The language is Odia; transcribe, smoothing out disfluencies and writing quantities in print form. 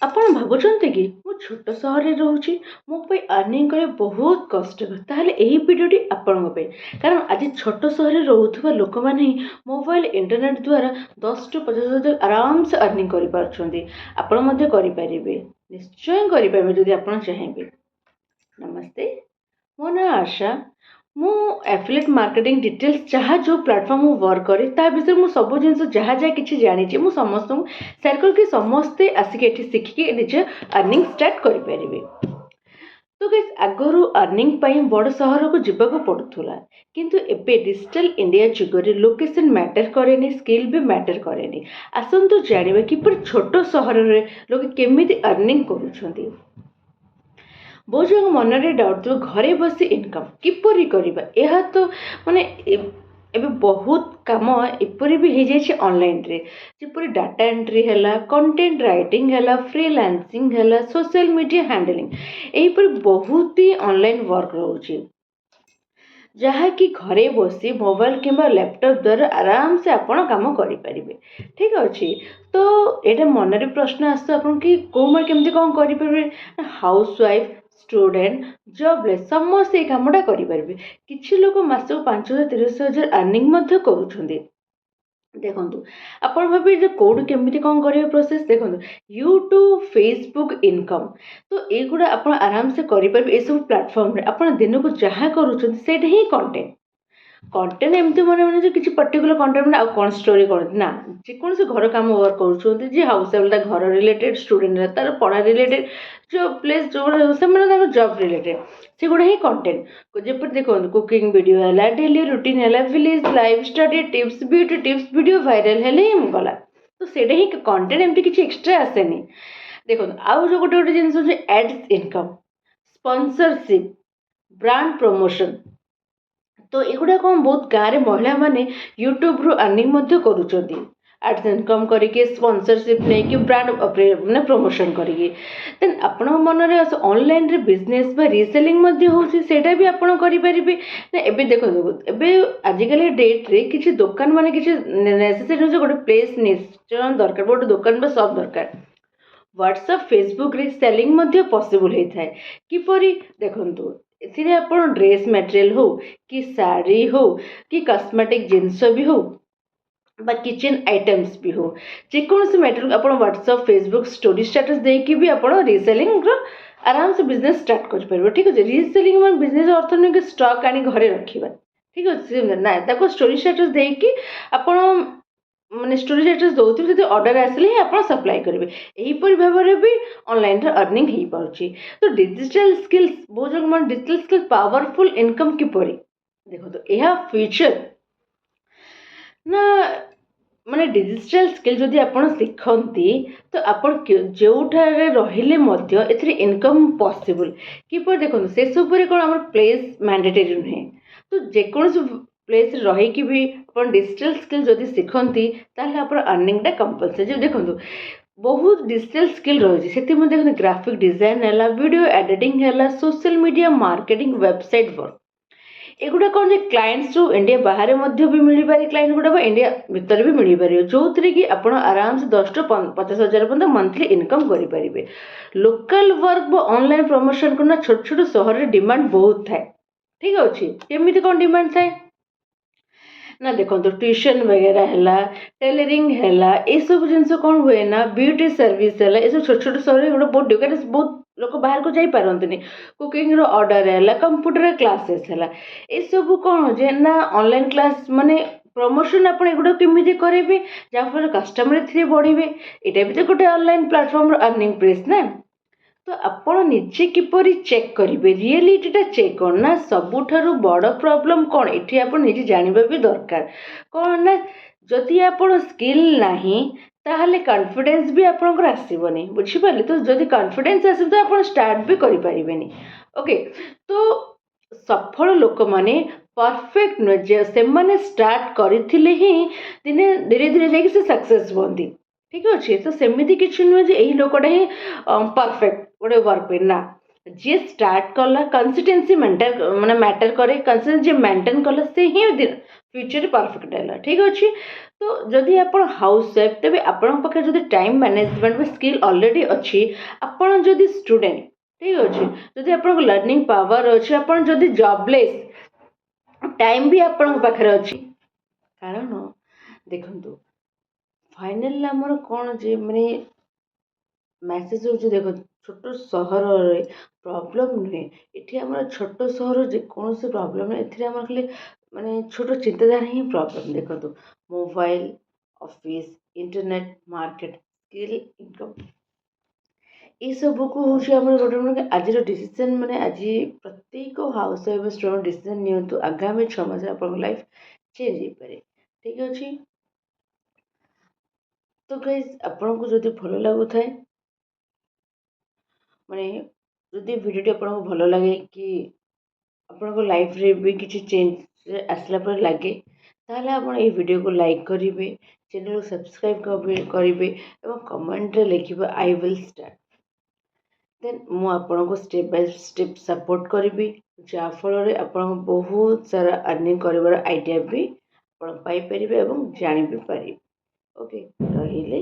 ଆପଣ ଭାବୁଛନ୍ତି କି ମୁଁ ଛୋଟ ସହରରେ ରହୁଛି, ମୋ ପାଇଁ ଆର୍ନିଂ କରିବା ବହୁତ କଷ୍ଟକର? ତାହେଲେ ଏହି ଭିଡ଼ିଓଟି ଆପଣଙ୍କ ପାଇଁ। କାରଣ ଆଜି ଛୋଟ ସହରରେ ରହୁଥିବା ଲୋକମାନେ ହିଁ ମୋବାଇଲ ଇଣ୍ଟରନେଟ୍ ଦ୍ୱାରା 10 ରୁ 50 ହଜାର ଆରାମସେ ଆର୍ନିଂ କରିପାରୁଛନ୍ତି। ଆପଣ ମଧ୍ୟ କରିପାରିବେ, ନିଶ୍ଚୟ କରିପାରିବେ ଯଦି ଆପଣ ଚାହିଁବେ। ନମସ୍ତେ, ମୋ ନାଁ ଆଶା। ମୁଁ ଆଫିଲିଏଟ୍ ମାର୍କେଟିଂ ଡିଟେଲ୍ସ ଯାହା ଯେଉଁ ପ୍ଲାଟଫର୍ମ ମୁଁ ୱାର୍କ କରେ ତା ବିଷୟରେ ମୁଁ ସବୁ ଜିନିଷ ଯାହା ଯାହା କିଛି ଜାଣିଛି ମୁଁ ସମସ୍ତଙ୍କୁ ସେୟାର କରିକି ସମସ୍ତେ ଆସିକି ଏଠି ଶିଖିକି ନିଜ ଆର୍ନିଂ ଷ୍ଟାର୍ଟ କରିପାରିବେ। ତ ଗାଇସ୍, ଆଗରୁ ଆର୍ନିଂ ପାଇଁ ବଡ଼ ସହରକୁ ଯିବାକୁ ପଡ଼ୁଥିଲା, କିନ୍ତୁ ଏବେ ଡିଜିଟାଲ ଇଣ୍ଡିଆ ଯୁଗରେ ଲୋକେସନ୍ ମ୍ୟାଟର କରେନି, ସ୍କିଲ୍ ବି ମ୍ୟାଟର କରେନି। ଆସନ୍ତୁ ଜାଣିବା କିପରି ଛୋଟ ସହରରେ ଲୋକେ କେମିତି ଆର୍ନିଂ କରୁଛନ୍ତି। ବହୁତ ଜଣଙ୍କ ମନରେ ଡାଉଟ୍ ଥିବ, ଘରେ ବସି ଇନକମ୍ କିପରି କରିବା? ଏହା ତ ମାନେ ଏବେ ବହୁତ କାମ ଏପରି ବି ହେଇଯାଇଛି ଅନଲାଇନରେ, ଯେପରି ଡାଟା ଏଣ୍ଟ୍ରି ହେଲା, କଣ୍ଟେଣ୍ଟ ରାଇଟିଂ ହେଲା, ଫ୍ରିଲାନ୍ସିଂ ହେଲା, ସୋସିଆଲ ମିଡ଼ିଆ ହ୍ୟାଣ୍ଡଲିଂ, ଏହିପରି ବହୁତ ହି ଅନଲାଇନ୍ ୱାର୍କ ରହୁଛି, ଯାହାକି ଘରେ ବସି ମୋବାଇଲ କିମ୍ବା ଲ୍ୟାପଟପ୍ ଦ୍ୱାରା ଆରାମସେ ଆପଣ କାମ କରିପାରିବେ। ଠିକ୍ ଅଛି, ତ ଏଇଟା ମନରେ ପ୍ରଶ୍ନ ଆସୁଛି ଆପଣ କି କେଉଁମାନେ କେମିତି କ'ଣ କରିପାରିବେ? ହାଉସ୍ ୱାଇଫ୍, ଷ୍ଟୁଡେଣ୍ଟ, ଜବଲେସ୍ ସମସ୍ତେ এই କାମଟା କରିପାରିବେ। କିଛି ଲୋକ ମାସକୁ 5,000 30,000 ଆର୍ନିଂ ମଧ୍ୟ କରୁଛନ୍ତି। ଦେଖନ୍ତୁ, ଆପଣ ଭାବିବେ ଯେ କେଉଁଠୁ କେମିତି କ'ଣ କରିବେ ପ୍ରୋସେସ୍? ଦେଖନ୍ତୁ, ୟୁଟ୍ୟୁବ୍, ଫେସବୁକ୍ ଇନକମ୍, ତ ଏଇଗୁଡ଼ା ଆପଣ ଆରାମସେ କରିପାରିବେ। ଏସବୁ ପ୍ଲାଟଫର୍ମରେ ଆପଣ ଦିନକୁ ଯାହା କରୁଛନ୍ତି ସେଇଟା ହିଁ କଣ୍ଟେଣ୍ଟ। କଣ୍ଟେଣ୍ଟ ଏମିତି ମନେ ଯେ କିଛି ପର୍ଟିକୁଲାର କଣ୍ଟେଣ୍ଟ ମାନେ ଆଉ କ'ଣ ଷ୍ଟୋରି କରନ୍ତି ନା, ଯେକୌଣସି ଘର କାମ ୱାର୍କ କରୁଛନ୍ତି, ଯିଏ ହାଉସ୍ ୱାଇଫ୍ ତା ଘର ରିଲେଟେଡ୍, ଷ୍ଟୁଡେଣ୍ଟ ତାର ପଢ଼ା ରିଲେଟେଡ୍, ଯେଉଁ ପ୍ଲେସ୍ ଯେଉଁଗୁଡ଼ା ସେମାନେ ତାଙ୍କ ଜବ୍ ରିଲେଟେଡ୍, ସେଗୁଡ଼ା ହିଁ କଣ୍ଟେଣ୍ଟ। ଯେପରି ଦେଖନ୍ତୁ, କୁକିଂ ଭିଡ଼ିଓ ହେଲା, ଡେଲି ରୁଟିନ୍ ହେଲା, village life, study tips, beauty tips video viral ହେଲେ ହିଁ ଗଲା, ତ ସେଇଟା ହିଁ କଣ୍ଟେଣ୍ଟ। ଏମିତି କିଛି ଏକ୍ସଟ୍ରା ଆସେନି। ଦେଖନ୍ତୁ, ଆଉ ଯେଉଁ ଗୋଟେ ଗୋଟେ ଜିନିଷ ହେଉଛି ads income, sponsorship, brand promotion, ତ ଏଗୁଡ଼ା କ'ଣ ବହୁତ ଗାଁରେ ମହିଳାମାନେ ୟୁଟ୍ୟୁବରୁ ଆର୍ନିଂ ମଧ୍ୟ କରୁଛନ୍ତି। ଆଡ୍ସ ଇନକମ୍ କରିକି, ସ୍ପନ୍ସରସିପ୍ ନେଇକି, ବ୍ରାଣ୍ଡ ମାନେ ପ୍ରମୋସନ୍ କରିକି। ଦେନ୍ ଆପଣଙ୍କ ମନରେ ଆସ ଅନଲାଇନ୍ରେ ବିଜନେସ୍ ବା ରିସେଲିଂ ମଧ୍ୟ ହେଉଛି, ସେଇଟା ବି ଆପଣ କରିପାରିବେ। ନା ଏବେ ଦେଖନ୍ତୁ, ଏବେ ଆଜିକାଲି ଡେଟ୍ରେ କିଛି ଦୋକାନ ମାନେ କିଛି ନେସେସରି ହେଉଛି, ଗୋଟେ ପ୍ଲେସ୍ ନିଶ୍ଚୟ ଦରକାର, ଗୋଟେ ଦୋକାନ ବା ସପ୍ ଦରକାର। ହ୍ୱାଟ୍ସଆପ୍, ଫେସବୁକ୍ରେ ସେଲିଂ ମଧ୍ୟ ପସିବୁଲ୍ ହେଇଥାଏ। କିପରି? ଦେଖନ୍ତୁ, ଏଥିରେ ଆପଣ ଡ୍ରେସ୍ ମ୍ୟାଟେରିଆଲ୍ ହଉ, କି ଶାଢ଼ୀ ହଉ, କି କସ୍ମେଟିକ୍ ଜିନିଷ ବି ହଉ, বা କିଚେନ୍ ଆଇଟମ୍ସ ବି ହଉ, ଯେକୌଣସି ମ୍ୟାଟେରିଆଲ୍ ଆପଣ ହ୍ୱାଟ୍ସଆପ୍, ଫେସବୁକ୍ ଷ୍ଟୋରି ଷ୍ଟାଟସ୍ ଦେଇକି ବି ଆପଣ ରିସେଲିଂର ଆରାମସେ ବିଜନେସ୍ ଷ୍ଟାର୍ଟ କରିପାରିବେ। ଠିକ୍ ଅଛି, ରିସେଲିଂ ମାନେ ବିଜନେସ୍ ଅର୍ଥ ନୁହେଁ କି ଷ୍ଟକ୍ ଆଣି ଘରେ ରଖିବା। ଠିକ୍ ଅଛି, ସେମିତି ନା, ତାକୁ ଷ୍ଟୋରି ଷ୍ଟାଟସ୍ ଦେଇକି ଆପଣ ମାନେ ଷ୍ଟୋରି ଷ୍ଟାଟସ୍ ଦେଉଥିବେ, ଯଦି ଅର୍ଡ଼ର ଆସିଲେ ହିଁ ଆପଣ ସପ୍ଲାଏ କରିବେ। ଏହିପରି ଭାବରେ ବି ଅନଲାଇନ୍ରେ ଅର୍ନିଂ ହେଇପାରୁଛି। ତ ଡିଜିଟାଲ ସ୍କିଲ୍ସ, ବହୁତ ଜଣ ମାନେ ଡିଜିଟାଲ ସ୍କିଲ୍ ପାୱାରଫୁଲ୍ ଇନକମ୍ କିପରି? ଦେଖନ୍ତୁ, ଏହା ଫ୍ୟୁଚର ନା, ମାନେ ଡିଜିଟାଲ ସ୍କିଲ୍ ଯଦି ଆପଣ ଶିଖନ୍ତି, ତ ଆପଣ ଯେଉଁଠାରେ ରହିଲେ ମଧ୍ୟ ଏଥିରେ ଇନକମ୍ ପସିବୁଲ୍। କିପରି? ଦେଖନ୍ତୁ, ସେସବୁରେ କ'ଣ ଆମର ପ୍ଲେସ୍ ମ୍ୟାଣ୍ଡେଟରୀ ନୁହେଁ। ତ ଯେକୌଣସି ପ୍ଲେସ୍ରେ ରହିକି ବି ଆପଣ ଡିଜିଟାଲ ସ୍କିଲ୍ ଯଦି ଶିଖନ୍ତି, ତାହେଲେ ଆପଣ ଆର୍ନିଂଟା କମ୍ପଲସରି। ଦେଖନ୍ତୁ, ବହୁତ ଡିଜିଟାଲ ସ୍କିଲ୍ ରହିଛି, ସେଥିମଧ୍ୟ ଦେଖନ୍ତୁ ଗ୍ରାଫିକ୍ ଡିଜାଇନ୍ ହେଲା, ଭିଡ଼ିଓ ଏଡ଼ିଟିଂ ହେଲା, social media marketing, website work, ଏଗୁଡ଼ା କ'ଣ ଯେ କ୍ଲାଏଣ୍ଟସ୍ ଇଣ୍ଡିଆ ବାହାରେ ମଧ୍ୟ ବି ମିଳିପାରେ, କ୍ଲାଏଣ୍ଟ ଗୁଡ଼ାକ ଇଣ୍ଡିଆ ଭିତରେ ବି ମିଳିପାରିବ, ଯେଉଁଥିରେ କି ଆପଣ ଆରାମସେ 10 ରୁ 50 ହଜାର ପର୍ଯ୍ୟନ୍ତ ମନ୍ଥଲି ଇନକମ୍ କରିପାରିବେ। ଲୋକାଲ୍ ୱାର୍କ ବା ଅନଲାଇନ୍ ପ୍ରମୋସନ୍ କରୁନା ଛୋଟ ଛୋଟ ସହରରେ ଡିମାଣ୍ଡ ବହୁତ ଥାଏ। ଠିକ୍ ଅଛି, କେମିତି କ'ଣ ଡିମାଣ୍ଡ ଥାଏ ନା, ଦେଖନ୍ତୁ, ଟ୍ୟୁସନ୍ ବଗେରା ହେଲା, ଟେଲରିଂ ହେଲା, ଏସବୁ ଜିନିଷ କ'ଣ ହୁଏ ନା, ବ୍ୟୁଟି ସର୍ଭିସ୍ ହେଲା, ଏସବୁ ଛୋଟ ଛୋଟ ସହରରେ ଗୋଟେ ବହୁତ ଡିମାଣ୍ଡ, ବହୁତ ଲୋକ ବାହାରକୁ ଯାଇପାରନ୍ତିନି। କୁକିଂର ଅର୍ଡ଼ର ହେଲା, କମ୍ପ୍ୟୁଟର କ୍ଲାସେସ୍ ହେଲା, ଏସବୁ କ'ଣ ଯେ ନା ଅନଲାଇନ୍ କ୍ଲାସ୍ ମାନେ ପ୍ରମୋସନ୍ ଆପଣ ଏଗୁଡ଼ାକ କେମିତି କରିବେ ଯାହାଫଳରେ କଷ୍ଟମର ଏଥିରେ ବଢ଼ିବେ? ଏଇଟା ବି ତ ଗୋଟେ ଅନଲାଇନ୍ ପ୍ଲାଟଫର୍ମର ଅର୍ନିଂ ପ୍ଲେସ୍ ନା। ତ ଆପଣ ନିଜେ କିପରି ଚେକ୍ କରିବେ? ରିଏଲିଟିଟା ଚେକ୍ କ'ଣ ନା, ସବୁଠାରୁ ବଡ଼ ପ୍ରୋବ୍ଲେମ୍ କ'ଣ ଏଠି ଆପଣ ନିଜେ ଜାଣିବା ବି ଦରକାର। କ'ଣ ନା, ଯଦି ଆପଣ ସ୍କିଲ୍ ନାହିଁ ତାହେଲେ କନଫିଡେନ୍ସ ବି ଆପଣଙ୍କର ଆସିବନି, ବୁଝିପାରିଲେ? ତ ଯଦି କନଫିଡେନ୍ସ ଆସିବ ତ ଆପଣ ଷ୍ଟାର୍ଟ ବି କରିପାରିବେନି। ଓକେ, ତ ସଫଳ ଲୋକମାନେ ପରଫେକ୍ଟ ନୁହେଁ, ଯେ ସେମାନେ ଷ୍ଟାର୍ଟ କରିଥିଲେ ହିଁ ଦିନେ ଧୀରେ ଧୀରେ ଯାଇକି ସେ ସକ୍ସେସ୍ ହୁଅନ୍ତି। ଠିକ୍ ଅଛି, ତ ସେମିତି କିଛି ନୁହେଁ ଯେ ଏଇ ଲୋକଟା ହିଁ ପରଫେକ୍ଟ ଗୋଟେ ୱାର୍କ ପାଇଁ, ନା। जी स्टार्ट कला कंसिस्टेंसी मेंटेन माने मैटर करे कंसिस्टेंसी मेंटेन कला से ही फ्यूचर परफेक्ट है ठीक अच्छे। तो जदि आप हाउस वाइफ तेज आपण पाखे जदि टाइम मैनेजमेंट स्किल ऑलरेडी अच्छी आपण जदि स्टूडेंट ठीक अच्छे जदि आप लर्निंग पावर अच्छे आपण जदि जॉबलेस टाइम भी आपण पाखे अच्छी कारण देखु फाइनाल आमर कौन जे माने मैसेज हो देख छोट सहर प्रॉब्लम नुहे ये आम छोट सहर जेकोसी प्रॉब्लम ए खाली माने छोट चिंताधारा ही प्रॉब्लम देखो mobile office internet market skill income ये सब को हूँ गोटे गोटे आज डिसीजन माने आज प्रत्येक हाउस वाइफ स्टूडेंट डिसीजन नियंतु आगामी 6 मास आप लाइफ चेंज हो पारे ठीक अच्छे। तो गाइज आपन को जदि भल लगुए माने जदि भिडियोटी आपको भल लगे कि आपन लाइफ रे भी किसी चेंज आसला पर लगे ताहले आप वीडियो को लाइक करेंगे चैनल को सब्सक्राइब करेंगे और कमेंट रे लिखे आई विल स्टार्ट देन मु आपन को स्टेप बाय स्टेप सपोर्ट करी जहाँफल आपन बहुत सारा अर्निंग कर आइडिया भी आप पाइपर और जानी भी पारे ओके रहिले।